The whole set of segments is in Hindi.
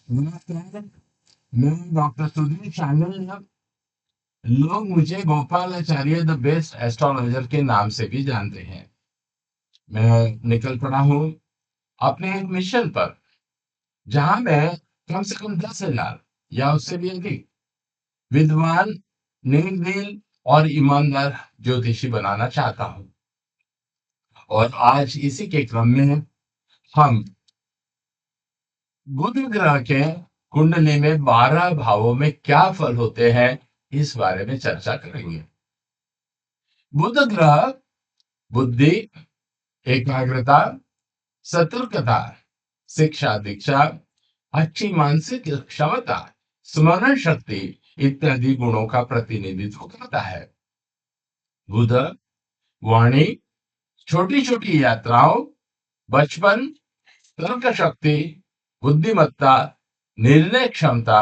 नमस्कार, मैं डॉक्टर सुधीर शांगल। लोग मुझे गोपालाचार्य द बेस्ट एस्ट्रोलॉजर के नाम से भी जानते हैं। मैं निकल पड़ा हूँ अपने एक मिशन पर, जहां मैं कम से कम 10,000 या उससे भी अधिक विद्वान, निर्भील और ईमानदार ज्योतिषी बनाना चाहता हूँ। और आज इसी के क्रम में हम बुध ग्रह के कुंडली में 12 भावों में क्या फल होते हैं, इस बारे में चर्चा करेंगे। बुध ग्रह बुद्धि, एकाग्रता, सतर्कता, शिक्षा दीक्षा, अच्छी मानसिक क्षमता, स्मरण शक्ति इत्यादि गुणों का प्रतिनिधित्व करता है। बुध वाणी, छोटी छोटी यात्राओं, बचपन, तर्क शक्ति, बुद्धिमत्ता, निर्णय क्षमता,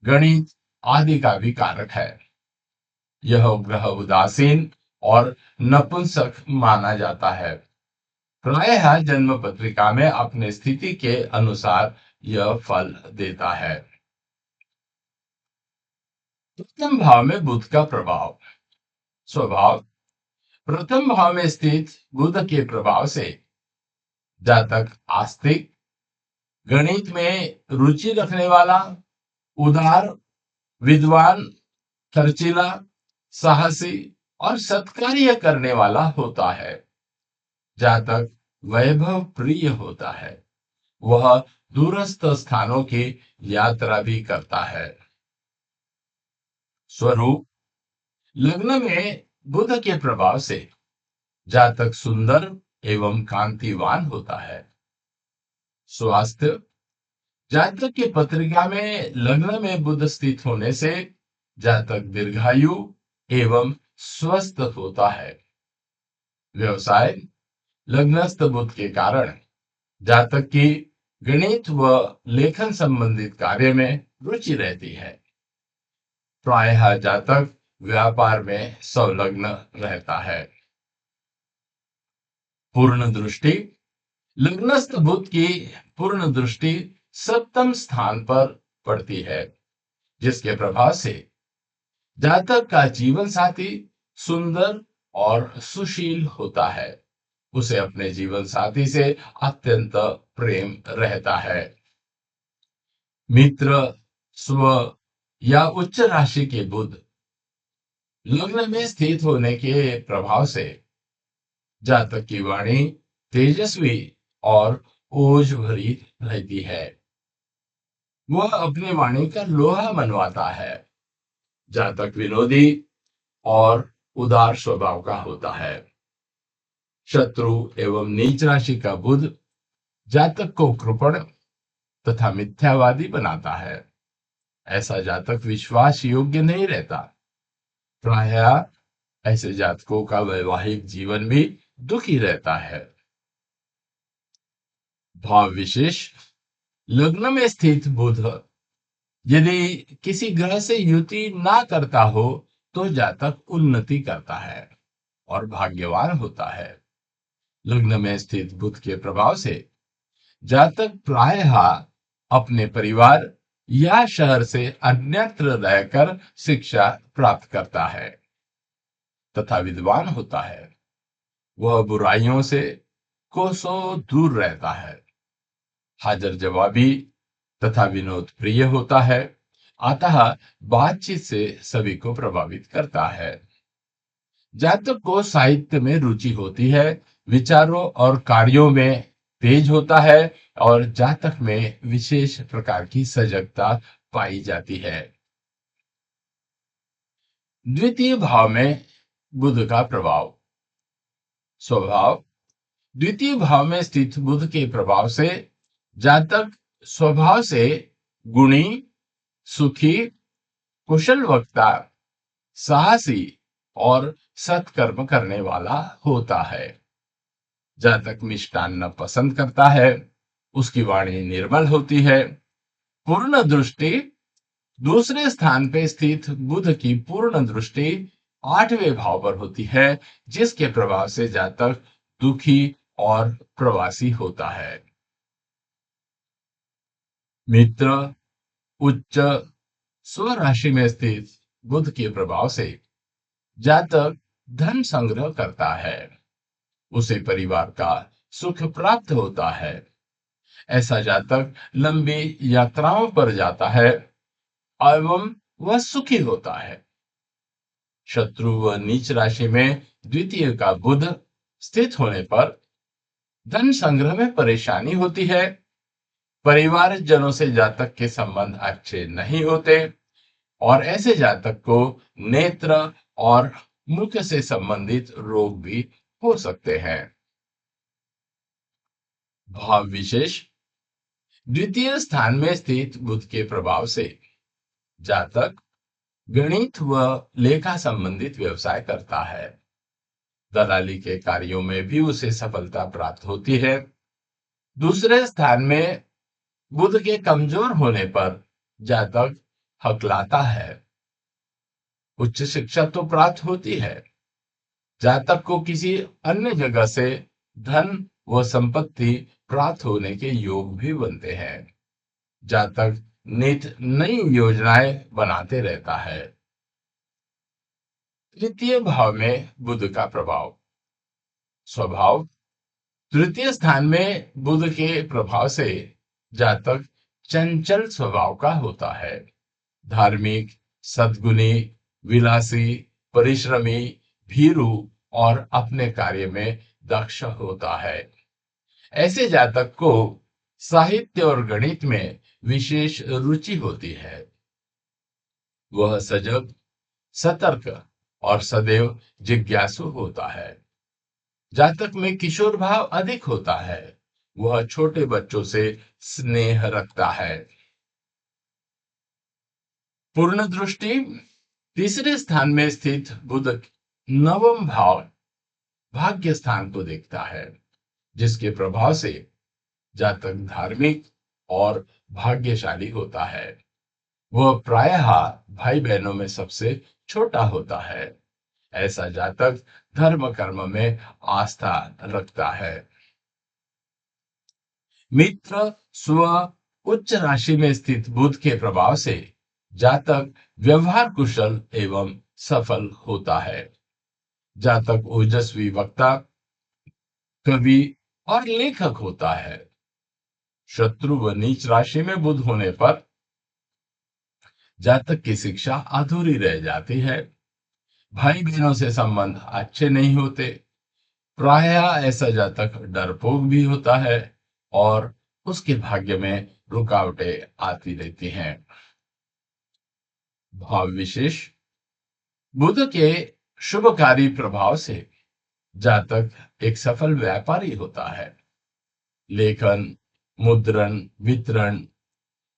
गणित आदि का भी कारक है। यह ग्रह उदासीन और नपुंसक माना जाता है। प्रायः जन्म पत्रिका में अपने स्थिति के अनुसार यह फल देता है। प्रथम भाव में बुध का प्रभाव। स्वभाव। प्रथम भाव में स्थित बुध के प्रभाव से जातक आस्तिक, गणित में रुचि रखने वाला, उदार, विद्वान, खर्चीला, साहसी और सत्कार्य करने वाला होता है। जातक वैभव प्रिय होता है। वह दूरस्थ स्थानों की यात्रा भी करता है। स्वरूप। लग्न में बुध के प्रभाव से जातक सुंदर एवं कांतिवान होता है। स्वास्थ्य। जातक की पत्रिका में लग्न में बुध स्थित होने से जातक दीर्घायु एवं स्वस्थ होता है। व्यवसाय। लग्नस्थ बुध के कारण जातक की गणित व लेखन संबंधित कार्य में रुचि रहती है। प्रायः जातक व्यापार में संलग्न रहता है। पूर्ण दृष्टि। लग्नस्थ बुध की पूर्ण दृष्टि सप्तम स्थान पर पड़ती है, जिसके प्रभाव से जातक का जीवन साथी सुंदर और सुशील होता है। उसे अपने जीवन साथी से अत्यंत प्रेम रहता है। मित्र, स्व या उच्च राशि के बुध लग्न में स्थित होने के प्रभाव से जातक की वाणी तेजस्वी और ओज भरी रहती है। वह अपनी वाणी का लोहा मनवाता है। जातक विनोदी और उदार स्वभाव का होता है। शत्रु एवं नीच राशि का बुध जातक को कृपण तथा मिथ्यावादी बनाता है। ऐसा जातक विश्वास योग्य नहीं रहता। प्रायः ऐसे जातकों का वैवाहिक जीवन भी दुखी रहता है। भाव विशेष। लग्न में स्थित बुध यदि किसी ग्रह से युति ना करता हो तो जातक उन्नति करता है और भाग्यवान होता है। लग्न में स्थित बुध के प्रभाव से जातक प्रायः अपने परिवार या शहर से अन्यत्र रहकर शिक्षा प्राप्त करता है तथा विद्वान होता है। वह बुराइयों से कोसों दूर रहता है। हाजिर जवाबी तथा विनोद प्रिय होता है। अतः बातचीत से सभी को प्रभावित करता है। जातक को साहित्य में रुचि होती है। विचारों और कार्यों में तेज होता है और जातक में विशेष प्रकार की सजगता पाई जाती है। द्वितीय भाव में बुध का प्रभाव। स्वभाव। द्वितीय भाव में स्थित बुध के प्रभाव से जातक स्वभाव से गुणी, सुखी, कुशल वक्ता, साहसी और सत्कर्म करने वाला होता है। जातक मिष्टान्न पसंद करता है। उसकी वाणी निर्मल होती है। पूर्ण दृष्टि। दूसरे स्थान पे स्थित बुध की पूर्ण दृष्टि 8वें भाव पर होती है, जिसके प्रभाव से जातक दुखी और प्रवासी होता है। मित्र उच्च स्व राशि में स्थित बुध के प्रभाव से जातक धन संग्रह करता है, उसे परिवार का सुख प्राप्त होता है। ऐसा जातक लंबी यात्राओं पर जाता है एवं वह सुखी होता है। शत्रु व नीच राशि में द्वितीय का बुध स्थित होने पर धन संग्रह में परेशानी होती है। परिवार जनों से जातक के संबंध अच्छे नहीं होते और ऐसे जातक को नेत्र और मुख से संबंधित रोग भी हो सकते हैं। भाव विशेष द्वितीय स्थान में स्थित बुध के प्रभाव से जातक गणित व लेखा संबंधित व्यवसाय करता है। दलाली के कार्यों में भी उसे सफलता प्राप्त होती है। दूसरे स्थान में बुध के कमजोर होने पर जातक हकलाता है। उच्च शिक्षा तो प्राप्त होती है, जातक को किसी अन्य जगह से धन व संपत्ति प्राप्त होने के योग भी बनते हैं। जातक नित नई योजनाएं बनाते रहता है। तृतीय भाव में बुध का प्रभाव स्वभाव तृतीय स्थान में बुध के प्रभाव से जातक चंचल स्वभाव का होता है। धार्मिक, सद्गुणी, विलासी, परिश्रमी, भीरू और अपने कार्य में दक्ष होता है। ऐसे जातक को साहित्य और गणित में विशेष रुचि होती है। वह सजग, सतर्क और सदैव जिज्ञासु होता है। जातक में किशोर भाव अधिक होता है। वह छोटे बच्चों से स्नेह रखता है। पूर्ण दृष्टि तीसरे स्थान में स्थित बुध नवम भाव भाग्य स्थान को देखता है, जिसके प्रभाव से जातक धार्मिक और भाग्यशाली होता है। वह प्रायः भाई बहनों में सबसे छोटा होता है। ऐसा जातक धर्म कर्म में आस्था रखता है। मित्र स्व उच्च राशि में स्थित बुध के प्रभाव से जातक व्यवहार कुशल एवं सफल होता है। जातक ओजस्वी वक्ता, कवि और लेखक होता है। शत्रु व नीच राशि में बुध होने पर जातक की शिक्षा अधूरी रह जाती है। भाई बहनों से संबंध अच्छे नहीं होते। प्रायः ऐसा जातक डरपोक भी होता है और उसके भाग्य में रुकावटें आती रहती हैं। भाव विशेष बुध के शुभकारी प्रभाव से जातक एक सफल व्यापारी होता है। लेखन, मुद्रण, वितरण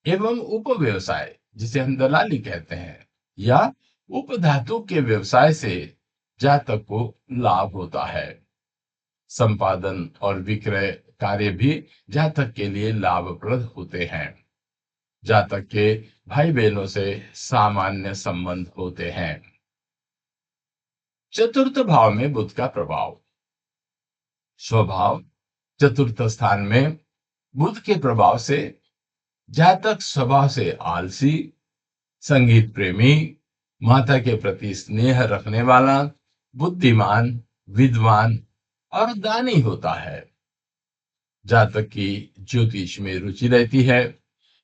एवं उपव्यवसाय, जिसे हम दलाली कहते हैं, या उपधातु के व्यवसाय से जातक को लाभ होता है। संपादन और विक्रय कार्य भी जातक के लिए लाभप्रद होते हैं। जातक के भाई बहनों से सामान्य संबंध होते हैं। चतुर्थ भाव में बुध का प्रभाव स्वभाव चतुर्थ स्थान में बुध के प्रभाव से जातक स्वभाव से आलसी, संगीत प्रेमी, माता के प्रति स्नेह रखने वाला, बुद्धिमान, विद्वान और दानी होता है। जातक की ज्योतिष में रुचि रहती है,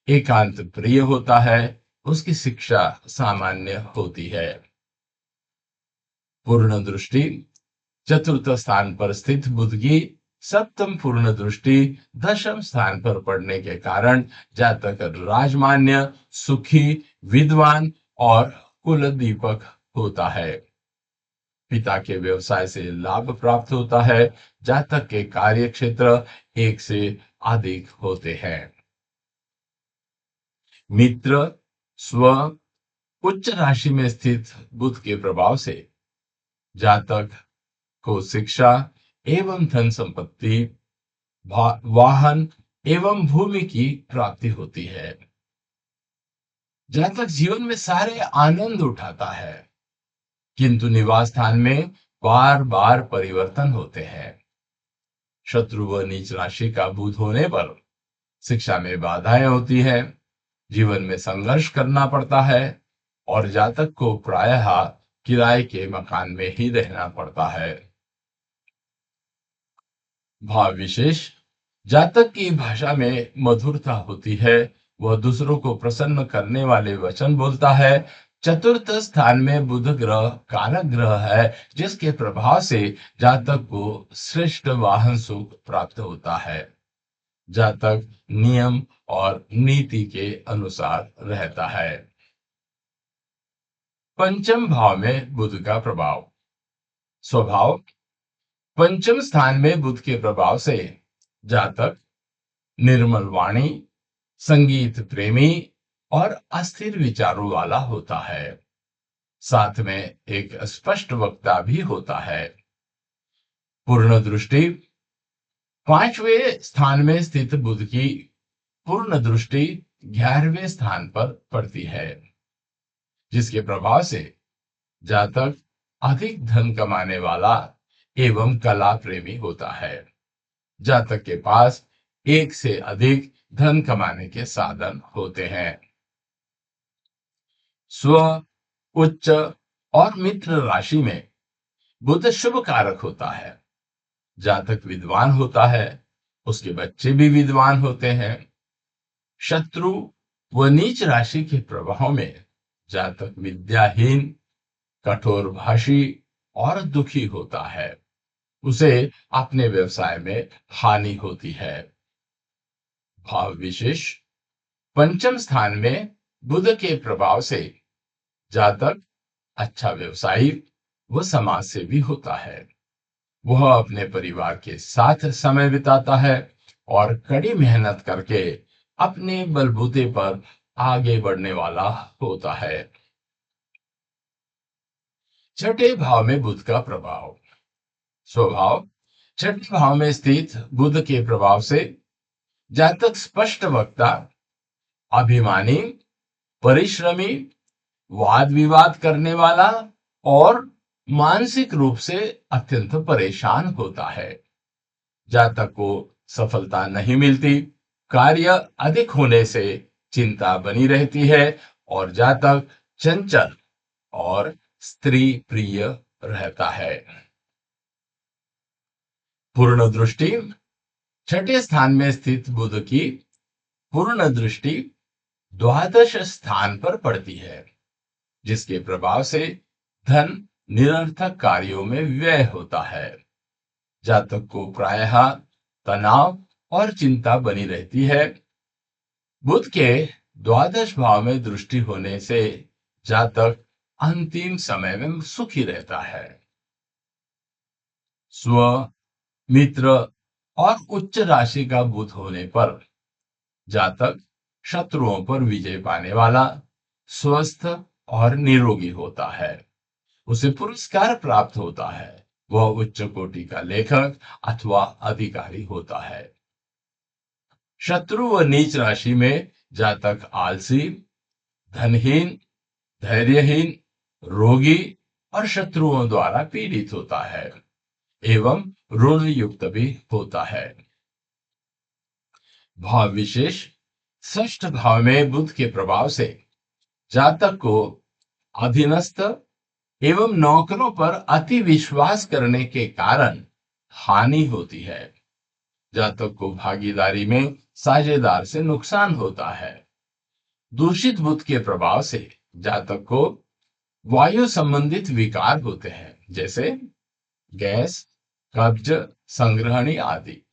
एकांत प्रिय होता है, उसकी शिक्षा सामान्य होती है। पूर्ण दृष्टि चतुर्थ स्थान पर स्थित बुध की सप्तम पूर्ण दृष्टि दशम स्थान पर पड़ने के कारण जातक राजमान्य, सुखी, विद्वान और कुल दीपक होता है। पिता के व्यवसाय से लाभ प्राप्त होता है। जातक के कार्य क्षेत्र एक से अधिक होते हैं। मित्र स्व उच्च राशि में स्थित बुध के प्रभाव से जातक को शिक्षा एवं धन संपत्ति, वाहन एवं भूमि की प्राप्ति होती है। जातक जीवन में सारे आनंद उठाता है, किंतु निवास स्थान में बार बार परिवर्तन होते हैं। शत्रु व नीच राशि का बुध होने पर शिक्षा में बाधाएं होती हैं, जीवन में संघर्ष करना पड़ता है और जातक को प्रायः किराए के मकान में ही रहना पड़ता है। भाव विशेष। जातक की भाषा में मधुरता होती है, वह दूसरों को प्रसन्न करने वाले वचन बोलता है। चतुर्थ स्थान में बुध ग्रह कारक ग्रह है, जिसके प्रभाव से जातक को श्रेष्ठ वाहन सुख प्राप्त होता है। जातक नियम और नीति के अनुसार रहता है। पंचम भाव में बुध का प्रभाव। स्वभाव। पंचम स्थान में बुध के प्रभाव से जातक निर्मल वाणी, संगीत प्रेमी और अस्थिर विचारों वाला होता है। साथ में एक स्पष्ट वक्ता भी होता है। पूर्ण दृष्टि। पांचवें स्थान में स्थित बुध की पूर्ण दृष्टि 11वें स्थान पर पड़ती है, जिसके प्रभाव से जातक अधिक धन कमाने वाला एवं कला प्रेमी होता है। जातक के पास एक से अधिक धन कमाने के साधन होते हैं। स्व, उच्च और मित्र राशि में बुध शुभ कारक होता है। जातक विद्वान होता है, उसके बच्चे भी विद्वान होते हैं। शत्रु व नीच राशि के प्रभाव में जातक विद्याहीन, कठोर भाषी और दुखी होता है। उसे अपने व्यवसाय में हानि होती है। भाव विशेष। पंचम स्थान में बुध के प्रभाव से जातक अच्छा व्यवसायी व समाज सेवी होता है। वह अपने परिवार के साथ समय बिताता है और कड़ी मेहनत करके अपने बलबूते पर आगे बढ़ने वाला होता है। छठे भाव में बुध का प्रभाव। स्वभाव। छठे भाव में स्थित बुध के प्रभाव से जातक स्पष्ट वक्ता, अभिमानी, परिश्रमी, वाद विवाद करने वाला और मानसिक रूप से अत्यंत परेशान होता है। जातक को सफलता नहीं मिलती, कार्य अधिक होने से चिंता बनी रहती है और जातक चंचल और स्त्री प्रिय रहता है। पूर्ण दृष्टि। छठे स्थान में स्थित बुध की पूर्ण दृष्टि द्वादश स्थान पर पड़ती है, जिसके प्रभाव से धन निरर्थक कार्यों में व्यय होता है। जातक को प्रायः तनाव और चिंता बनी रहती है। बुध के द्वादश भाव में दृष्टि होने से जातक अंतिम समय में सुखी रहता है। स्व, मित्र और उच्च राशि का बुध होने पर जातक शत्रुओं पर विजय पाने वाला, स्वस्थ और निरोगी होता है। उसे पुरस्कार प्राप्त होता है। वह उच्च कोटि का लेखक अथवा अधिकारी होता है। शत्रु व नीच राशि में जातक आलसी, धनहीन, धैर्यहीन, रोगी और शत्रुओं द्वारा पीड़ित होता है एवं ऋण युक्त भी होता है। भाव विशेष। षष्ठ भाव में बुध के प्रभाव से जातक को अधीनस्थ एवं नौकरों पर अति विश्वास करने के कारण हानि होती है। जातक को भागीदारी में साझेदार से नुकसान होता है। दूषित बुध के प्रभाव से जातक को वायु संबंधित विकार होते हैं, जैसे गैस, कब्ज, संग्रहणी आदि।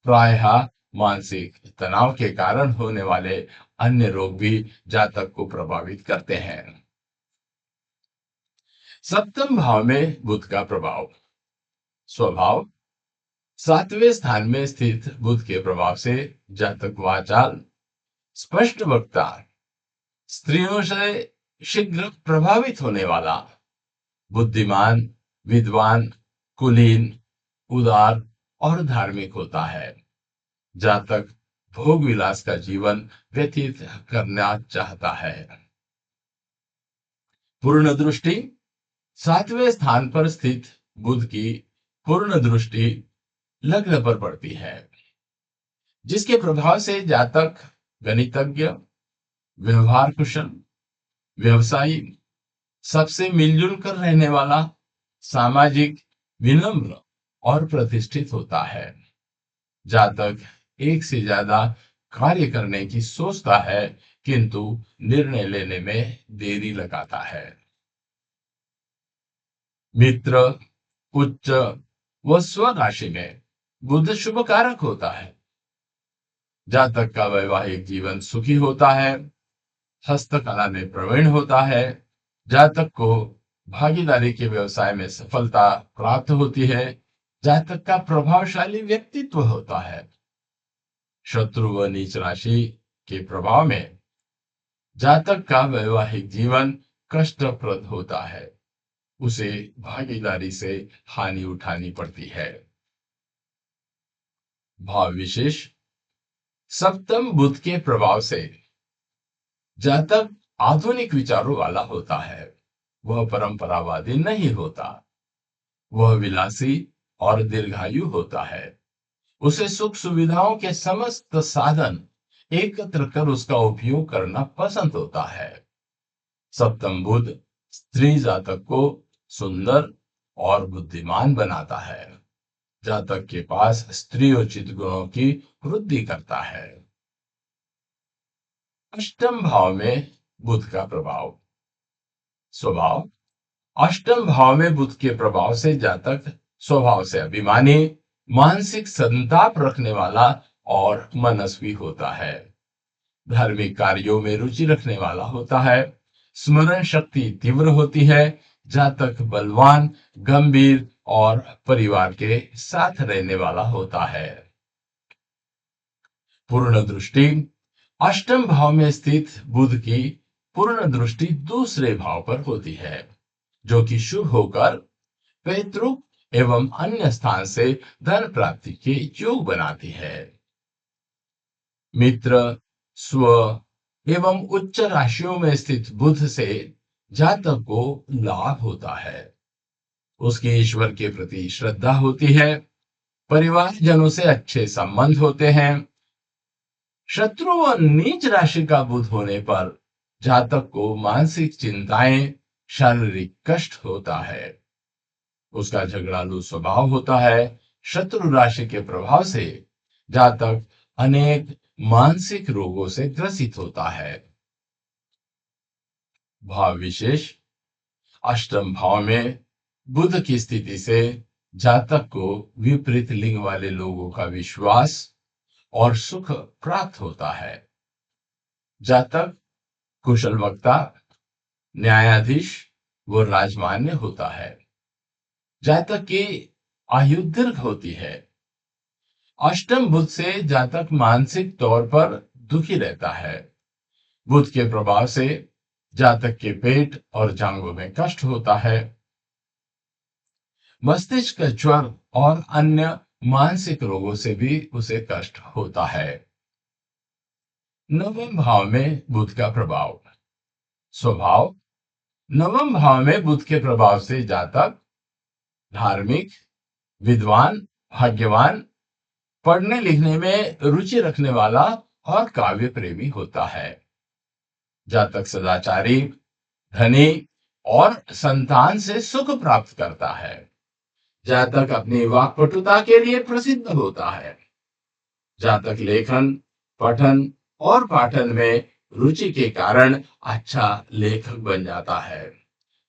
प्रायः मानसिक तनाव के कारण होने वाले अन्य रोग भी जातक को प्रभावित करते हैं। सप्तम भाव में बुध का प्रभाव। स्वभाव। सातवें स्थान में स्थित बुध के प्रभाव से जातक वाचाल, स्पष्ट वक्ता, स्त्रियों से शीघ्र प्रभावित होने वाला, बुद्धिमान, विद्वान, कुलीन, उदार और धार्मिक होता है। जातक भोग विलास का जीवन व्यतीत करना चाहता है। पूर्ण दृष्टि। सातवें स्थान पर स्थित बुध की पूर्ण दृष्टि लग्न पर पड़ती है। जिसके प्रभाव से जातक गणितज्ञ, व्यवहार कुशल, व्यवसायी, सबसे मिलजुल कर रहने वाला, सामाजिक, विनम्र और प्रतिष्ठित होता है। जातक एक से ज्यादा कार्य करने की सोचता है, किंतु निर्णय लेने में देरी लगाता है। मित्र, उच्च व स्व राशि में बुध शुभ कारक होता है। जातक का वैवाहिक जीवन सुखी होता है, हस्तकला में प्रवीण होता है। जातक को भागीदारी के व्यवसाय में सफलता प्राप्त होती है। जातक का प्रभावशाली व्यक्तित्व होता है। शत्रु व नीच राशि के प्रभाव में जातक का वैवाहिक जीवन कष्टप्रद होता है। उसे भागीदारी से हानि उठानी पड़ती है। भाव विशेष। सप्तम बुध के प्रभाव से जातक आधुनिक विचारों वाला होता है। वह परंपरावादी नहीं होता। वह विलासी और दीर्घायु होता है। उसे सुख सुविधाओं के समस्त साधन एकत्र कर उसका उपयोग करना पसंद होता है। सप्तम बुध स्त्री जातक को सुंदर और बुद्धिमान बनाता है। जातक के पास स्त्रीयोचित गुणों की वृद्धि करता है। अष्टम भाव में बुध का प्रभाव। स्वभाव। अष्टम भाव में बुध के प्रभाव से जातक स्वभाव से अभिमानी, मानसिक संताप रखने वाला और मनस्वी होता है। धार्मिक कार्यों में रुचि रखने वाला होता है। स्मरण शक्ति तीव्र होती है। जातक बलवान, गंभीर और परिवार के साथ रहने वाला होता है। पूर्ण दृष्टि। अष्टम भाव में स्थित बुध की पूर्ण दृष्टि दूसरे भाव पर होती है, जो कि शुभ होकर पैतृक एवं अन्य स्थान से धन प्राप्ति के योग बनाती है। मित्र, स्व एवं उच्च राशियों में स्थित बुध से जातक को लाभ होता है। उसकी ईश्वर के प्रति श्रद्धा होती है। परिवारजनों से अच्छे संबंध होते हैं। शत्रु और नीच राशि का बुध होने पर जातक को मानसिक चिंताएं, शारीरिक कष्ट होता है। उसका झगड़ालू स्वभाव होता है। शत्रु राशि के प्रभाव से जातक अनेक मानसिक रोगों से ग्रसित होता है। भाव विशेष। अष्टम भाव में बुध की स्थिति से जातक को विपरीत लिंग वाले लोगों का विश्वास और सुख प्राप्त होता है। जातक कुशल वक्ता, न्यायाधीश व राजमान्य होता है। जातक की आयु दीर्घ होती है। अष्टम बुध से जातक मानसिक तौर पर दुखी रहता है। बुध के प्रभाव से जातक के पेट और जांघों में कष्ट होता है। मस्तिष्क ज्वर और अन्य मानसिक रोगों से भी उसे कष्ट होता है। नवम भाव में बुध का प्रभाव। स्वभाव। नवम भाव में बुध के प्रभाव से जातक धार्मिक, विद्वान, भाग्यवान, पढ़ने लिखने में रुचि रखने वाला और काव्य प्रेमी होता है। जातक सदाचारी, धनी और संतान से सुख प्राप्त करता है। जातक अपनी वाक्पटुता के लिए प्रसिद्ध होता है। जातक लेखन, पठन और पाठन में रुचि के कारण अच्छा लेखक बन जाता है,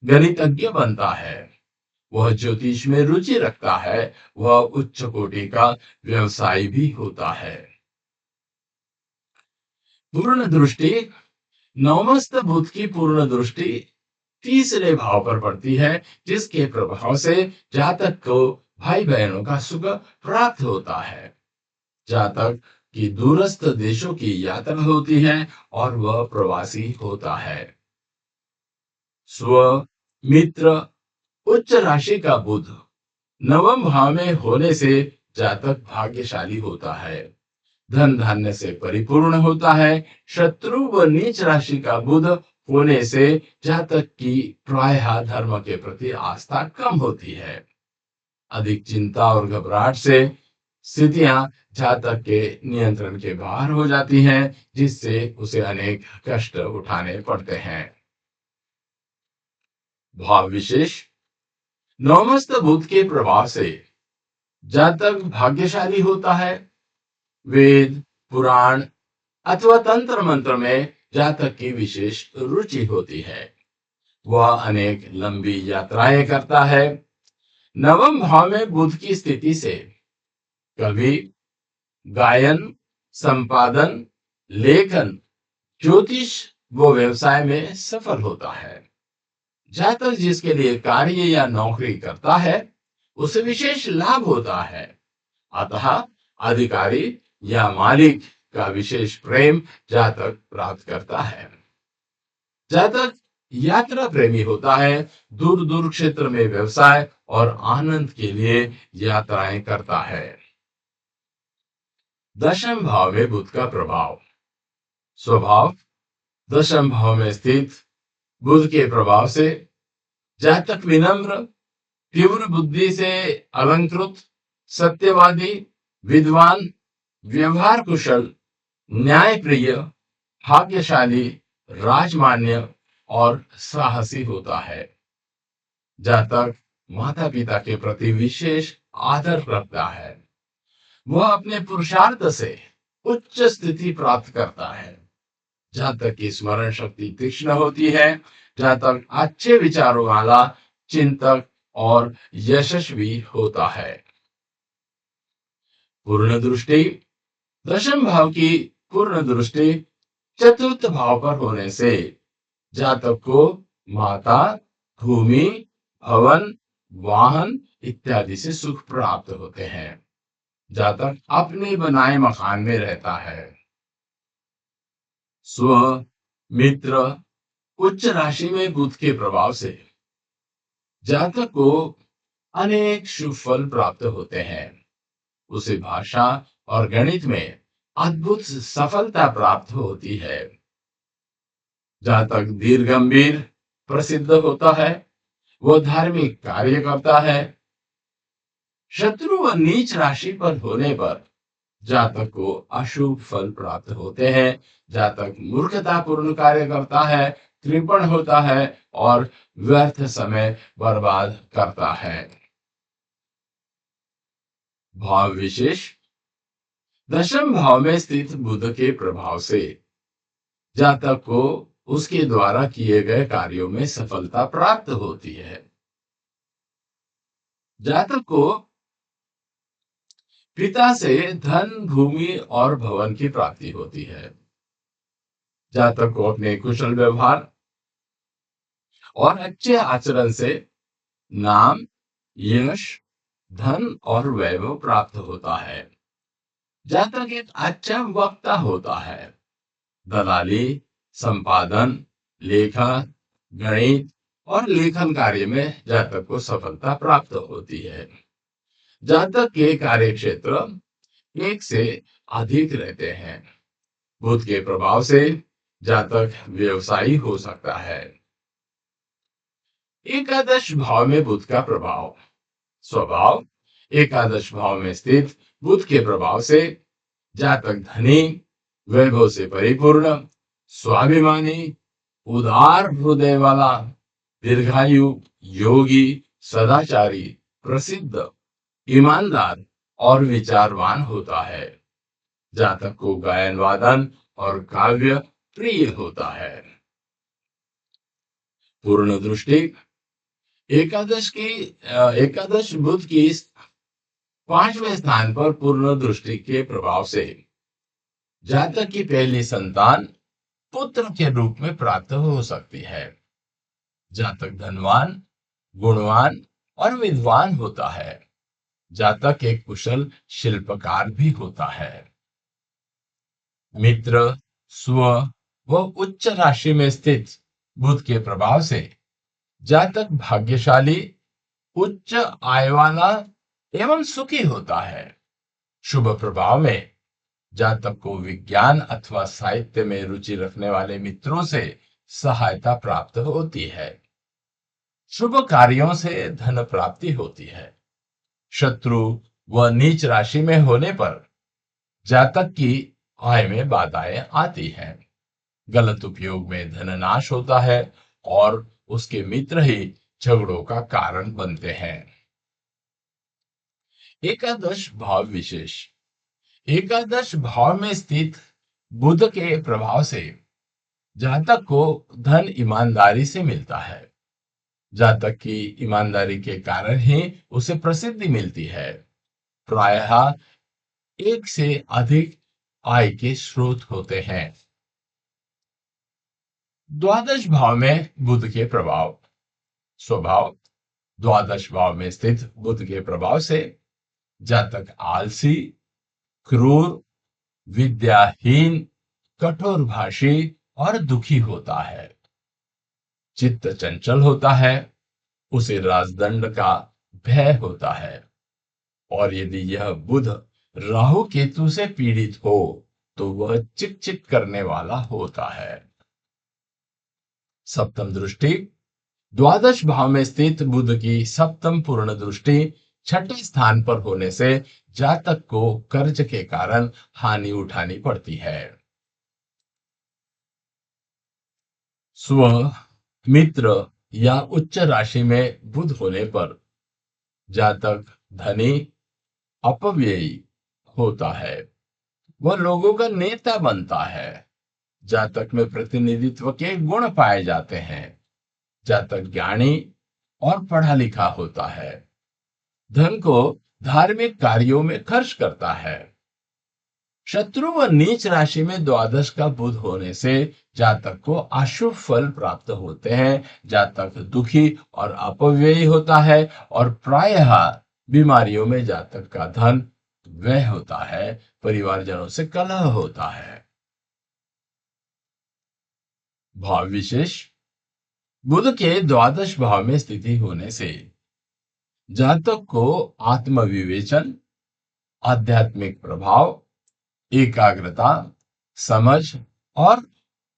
गणितज्ञ बनता है। वह ज्योतिष में रुचि रखता है। वह उच्च कोटि का व्यवसायी भी होता है। पूर्ण दृष्टि। नवमस्त बुध की पूर्ण दृष्टि तीसरे भाव पर पड़ती है, जिसके प्रभाव से जातक को भाई बहनों का सुख प्राप्त होता है। जातक की दूरस्थ देशों की यात्रा होती है और वह प्रवासी होता है। स्व, मित्र, उच्च राशि का बुध नवम भाव में होने से जातक भाग्यशाली होता है। धन धान्य से परिपूर्ण होता है। शत्रु व नीच राशि का बुध होने से जातक की प्रायः धर्म के प्रति आस्था कम होती है। अधिक चिंता और घबराहट से स्थितियां जातक के नियंत्रण के बाहर हो जाती हैं, जिससे उसे अनेक कष्ट उठाने पड़ते हैं। भाव विशेष। नवमस्त बुध के प्रभाव से जातक भाग्यशाली होता है। वेद, पुराण अथवा तंत्र मंत्र में जातक की विशेष रुचि होती है। वह अनेक लंबी यात्राएं करता है। नवम भाव में बुध की स्थिति से कवि, गायन, संपादन, लेखन, ज्योतिष व व्यवसाय में सफल होता है। जातक जिसके लिए कार्य या नौकरी करता है, उसे विशेष लाभ होता है। अतः अधिकारी या मालिक का विशेष प्रेम जातक प्राप्त करता है। जातक यात्रा प्रेमी होता है। दूर दूर क्षेत्र में व्यवसाय और आनंद के लिए यात्राएं करता है। दशम भाव में बुध का प्रभाव। स्वभाव। दशम भाव में स्थित बुध के प्रभाव से जातक विनम्र, तीव्र बुद्धि से अलंकृत, सत्यवादी, विद्वान, व्यवहार कुशल, न्यायप्रिय, भाग्यशाली, राजमान्य और साहसी होता है। जातक माता पिता के प्रति विशेष आदर रखता है। वह अपने पुरुषार्थ से उच्च स्थिति प्राप्त करता है। जातक की स्मरण शक्ति तीक्ष्ण होती है। जातक अच्छे विचारों वाला, चिंतक और यशस्वी होता है। पूर्ण दृष्टि। दशम भाव की पूर्ण दृष्टि चतुर्थ भाव पर होने से जातक को माता, भूमि, भवन, वाहन इत्यादि से सुख प्राप्त होते हैं। जातक अपने बनाए मकान में रहता है। स्व, मित्र, उच्च राशि में बुध के प्रभाव से जातक को अनेक शुभ फल प्राप्त होते हैं। उसे भाषा और गणित में अद्भुत सफलता प्राप्त होती है। जातक दीर्घगंभीर प्रसिद्ध होता है। वह धार्मिक कार्य करता है। शत्रु व नीच राशि पर होने पर जातक को अशुभ फल प्राप्त होते हैं। जातक मूर्खतापूर्ण कार्य करता है, कृपण होता है और व्यर्थ समय बर्बाद करता है। भाव विशेष। दशम भाव में स्थित बुध के प्रभाव से जातक को उसके द्वारा किए गए कार्यों में सफलता प्राप्त होती है। जातक को पिता से धन, भूमि और भवन की प्राप्ति होती है। जातक को अपने कुशल व्यवहार और अच्छे आचरण से नाम, यश, धन और वैभव प्राप्त होता है। जातक एक अच्छा वक्ता होता है। दलाली, संपादन, लेखन, गणित और लेखन कार्य में जातक को सफलता प्राप्त होती है। जातक के कार्य क्षेत्र एक से अधिक रहते हैं। बुध के प्रभाव से जातक व्यवसायी हो सकता है। एकादश भाव में बुध का प्रभाव। स्वभाव। एकादश भाव में स्थित बुध के प्रभाव से जातक धनी, वैभव से परिपूर्ण, स्वाभिमानी, उदार हृदय वाला, दीर्घायु, योगी, सदाचारी, प्रसिद्ध, ईमानदार और विचारवान होता है। जातक को गायन वादन और काव्य प्रिय होता है। पूर्ण दृष्टि। एकादश बुध की 5वें स्थान पर पूर्ण दृष्टि के प्रभाव से जातक की पहली संतान पुत्र के रूप में प्राप्त हो सकती है। जातक धनवान, गुणवान और विद्वान होता है। जातक एक कुशल शिल्पकार भी होता है। मित्र, स्व व उच्च राशि में स्थित बुध के प्रभाव से जातक भाग्यशाली, उच्च आय वाला एवं सुखी होता है। शुभ प्रभाव में जातक को विज्ञान अथवा साहित्य में रुचि रखने वाले मित्रों से सहायता प्राप्त होती है। शुभ कार्यों से धन प्राप्ति होती है। शत्रु वह नीच राशि में होने पर जातक की आय में बाधाएं आती हैं। गलत उपयोग में धननाश होता है और उसके मित्र ही झगड़ों का कारण बनते हैं। एकादश भाव विशेष। एकादश भाव में स्थित बुध के प्रभाव से जातक को धन ईमानदारी से मिलता है। जातक की ईमानदारी के कारण ही उसे प्रसिद्धि मिलती है। प्रायः एक से अधिक आय के स्रोत होते हैं। द्वादश भाव में बुध के प्रभाव। स्वभाव। द्वादश भाव में स्थित बुध के प्रभाव से जातक आलसी, क्रूर, विद्याहीन, कठोरभाषी और दुखी होता है। चित्त चंचल होता है, उसे राजदंड का भय होता है। और यदि यह बुध राहु केतु से पीड़ित हो तो वह चिट करने वाला होता है। सप्तम दृष्टि। द्वादश भाव में स्थित बुध की सप्तम पूर्ण दृष्टि छठे स्थान पर होने से जातक को कर्ज के कारण हानि उठानी पड़ती है। स्व, मित्र या उच्च राशि में बुध होने पर जातक धनी, अपव्ययी होता है। वह लोगों का नेता बनता है। जातक में प्रतिनिधित्व के गुण पाए जाते हैं। जातक ज्ञानी और पढ़ा लिखा होता है। धन को धार्मिक कार्यों में खर्च करता है। शत्रु व नीच राशि में द्वादश का बुध होने से जातक को अशुभ फल प्राप्त होते हैं। जातक दुखी और अपव्ययी होता है और प्रायः बीमारियों में जातक का धन व्यय होता है। परिवारजनों से कलह होता है। भाव विशेष। बुध के द्वादश भाव में स्थिति होने से जातक को आत्मविवेचन, आध्यात्मिक प्रभाव, एकाग्रता, समझ और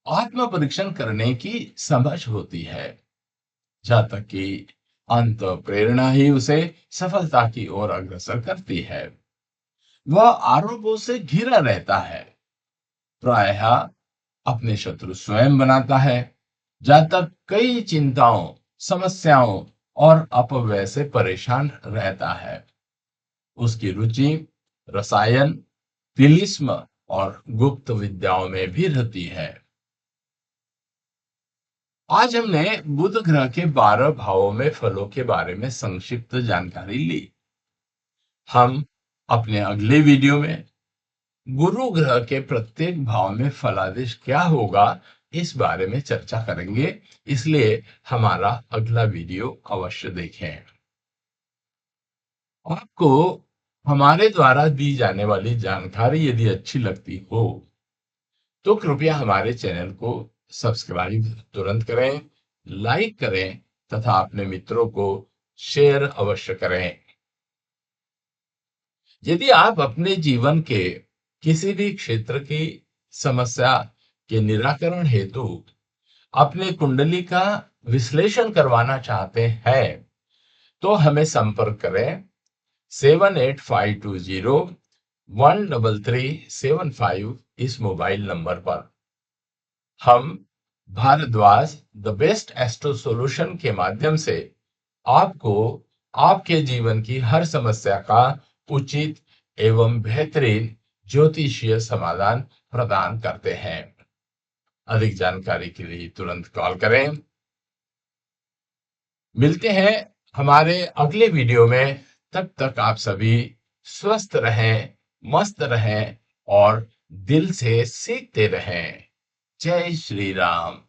आत्म परीक्षण करने की समझ होती है। जातक की अंत प्रेरणा ही उसे सफलता की ओर अग्रसर करती है। वह आरोपों से घिरा रहता है। प्रायः अपने शत्रु स्वयं बनाता है। जातक कई चिंताओं, समस्याओं और अपव्यय से परेशान रहता है। उसकी रुचि रसायन, तिलिस्म और गुप्त विद्याओं में भी रहती है। आज हमने बुध ग्रह के 12 भावों में फलों के बारे में संक्षिप्त जानकारी ली। हम अपने अगले वीडियो में गुरु ग्रह के प्रत्येक भाव में फलादेश क्या होगा इस बारे में चर्चा करेंगे। इसलिए हमारा अगला वीडियो अवश्य देखें। आपको हमारे द्वारा दी जाने वाली जानकारी यदि अच्छी लगती हो तो कृपया हमारे चैनल को सब्सक्राइब तुरंत करें, लाइक करें तथा अपने मित्रों को शेयर अवश्य करें। यदि आप अपने जीवन के किसी भी क्षेत्र की समस्या के निराकरण हेतु अपने कुंडली का विश्लेषण करवाना चाहते हैं तो हमें संपर्क करें 7852013375 इस मोबाइल नंबर पर। हम Bharadwaj the best astro solution के माध्यम से आपको आपके जीवन की हर समस्या का उचित एवं बेहतरीन ज्योतिषीय समाधान प्रदान करते हैं। अधिक जानकारी के लिए तुरंत कॉल करें। मिलते हैं हमारे अगले वीडियो में। तब तक आप सभी स्वस्थ रहें, मस्त रहें और दिल से सीखते रहें। जय श्री राम।